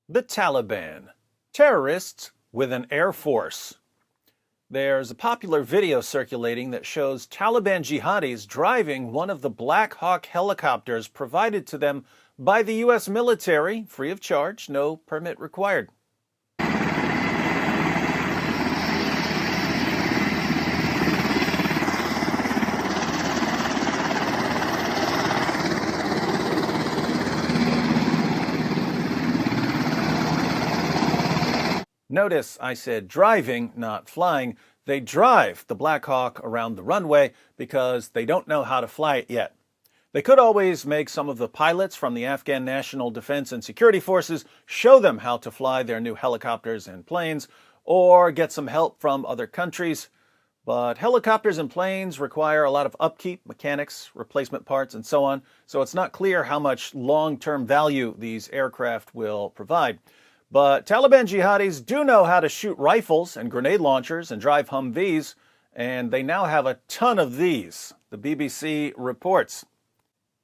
The Taliban. Terrorists with an air force. There's a popular video circulating that shows Taliban jihadis driving one of the Black Hawk helicopters provided to them by the U.S. military, free of charge, no permit required. Notice I said driving, not flying. They drive the Black Hawk around the runway because they don't know how to fly it yet. They could always make some of the pilots from the Afghan National Defense and Security Forces show them how to fly their new helicopters and planes, or get some help from other countries. But helicopters and planes require a lot of upkeep, mechanics, replacement parts, and so on, so it's not clear how much long-term value these aircraft will provide. But Taliban jihadis do know how to shoot rifles and grenade launchers and drive Humvees, and they now have a ton of these, the BBC reports.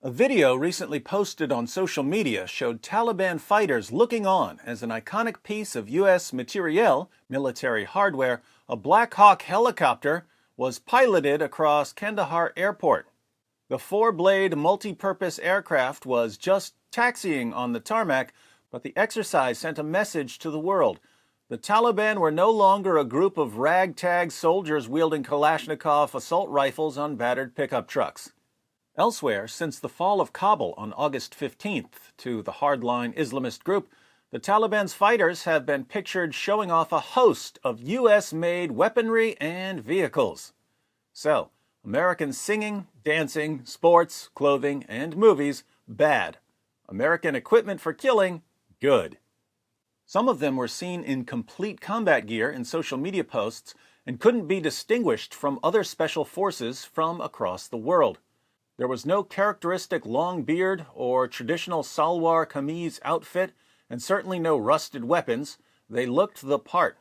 A video recently posted on social media showed Taliban fighters looking on as an iconic piece of U.S. materiel, military hardware, a Black Hawk helicopter, was piloted across Kandahar Airport. The four-blade multi-purpose aircraft was just taxiing on the tarmac, but the exercise sent a message to the world. The Taliban were no longer a group of ragtag soldiers wielding Kalashnikov assault rifles on battered pickup trucks. Elsewhere, since the fall of Kabul on August 15th to the hardline Islamist group, the Taliban's fighters have been pictured showing off a host of U.S.-made weaponry and vehicles. So, American singing, dancing, sports, clothing, and movies, bad. American equipment for killing, good. Some of them were seen in complete combat gear in social media posts and couldn't be distinguished from other special forces from across the world. There was no characteristic long beard or traditional salwar kameez outfit, and certainly no rusted weapons. They looked the part.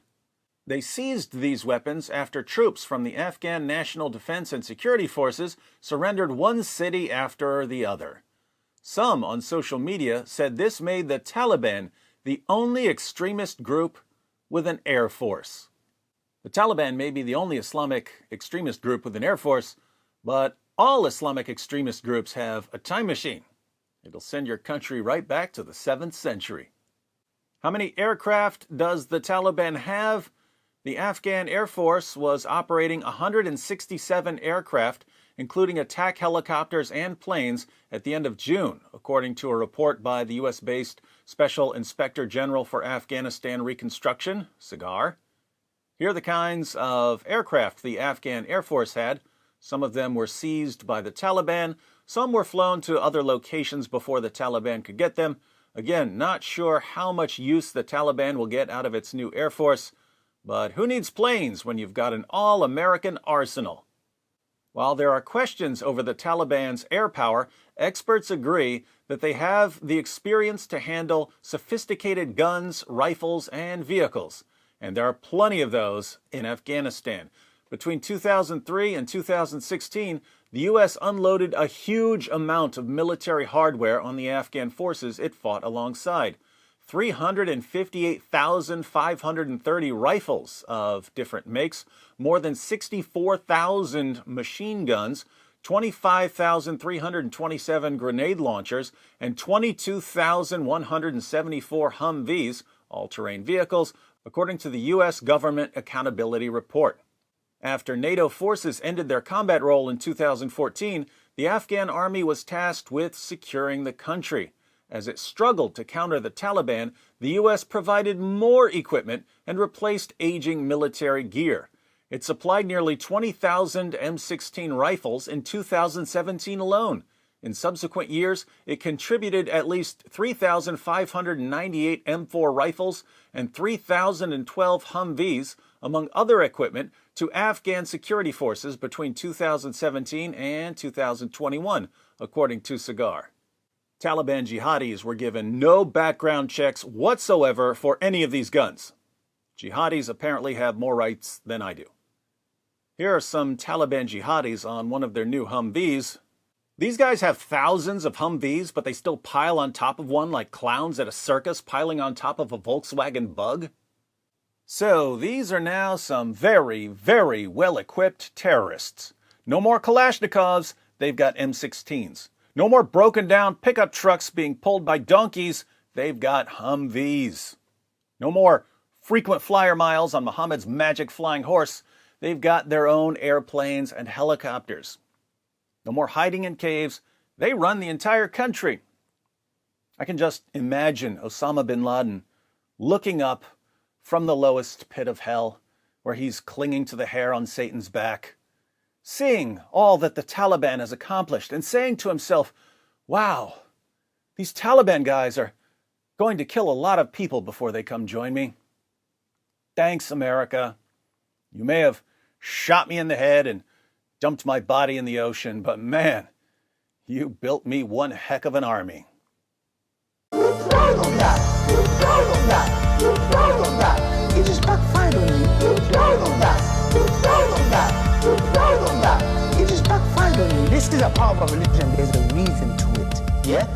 They seized these weapons after troops from the Afghan National Defense and Security Forces surrendered one city after the other. Some on social media said this made the Taliban the only extremist group with an air force. The Taliban may be the only Islamic extremist group with an air force, but all Islamic extremist groups have a time machine. It'll send your country right back to the 7th century. How many aircraft does the Taliban have? The Afghan Air Force was operating 167 aircraft, including attack helicopters and planes, at the end of June, according to a report by the U.S.-based Special Inspector General for Afghanistan Reconstruction, SIGAR. Here are the kinds of aircraft the Afghan Air Force had. Some of them were seized by the Taliban. Some were flown to other locations before the Taliban could get them. Again, not sure how much use the Taliban will get out of its new Air Force, but who needs planes when you've got an all-American arsenal? While there are questions over the Taliban's air power, experts agree that they have the experience to handle sophisticated guns, rifles, and vehicles, and there are plenty of those in Afghanistan. Between 2003 and 2016, the U.S. unloaded a huge amount of military hardware on the Afghan forces it fought alongside. 358,530 rifles of different makes, more than 64,000 machine guns, 25,327 grenade launchers, and 22,174 Humvees, all-terrain vehicles, according to the U.S. Government Accountability Report. After NATO forces ended their combat role in 2014, the Afghan army was tasked with securing the country. As it struggled to counter the Taliban, the U.S. provided more equipment and replaced aging military gear. It supplied nearly 20,000 M16 rifles in 2017 alone. In subsequent years, it contributed at least 3,598 M4 rifles and 3,012 Humvees, among other equipment, to Afghan security forces between 2017 and 2021, according to SIGAR. Taliban jihadis were given no background checks whatsoever for any of these guns. Jihadis apparently have more rights than I do. Here are some Taliban jihadis on one of their new Humvees. These guys have thousands of Humvees, but they still pile on top of one like clowns at a circus piling on top of a Volkswagen Bug. So these are now some very, very well-equipped terrorists. No more Kalashnikovs, they've got M16s. No more broken down pickup trucks being pulled by donkeys, they've got Humvees. No more frequent flyer miles on Muhammad's magic flying horse, they've got their own airplanes and helicopters. No more hiding in caves, they run the entire country. I can just imagine Osama bin Laden looking up from the lowest pit of hell, where he's clinging to the hair on Satan's back, seeing all that the Taliban has accomplished and saying to himself, wow, these Taliban guys are going to kill a lot of people before they come join me. Thanks, America. You may have shot me in the head and dumped my body in the ocean, but man, you built me one heck of an army. It just backfired on you. It just backfired on you. This is a part of a religion. There's a reason to it. Yeah?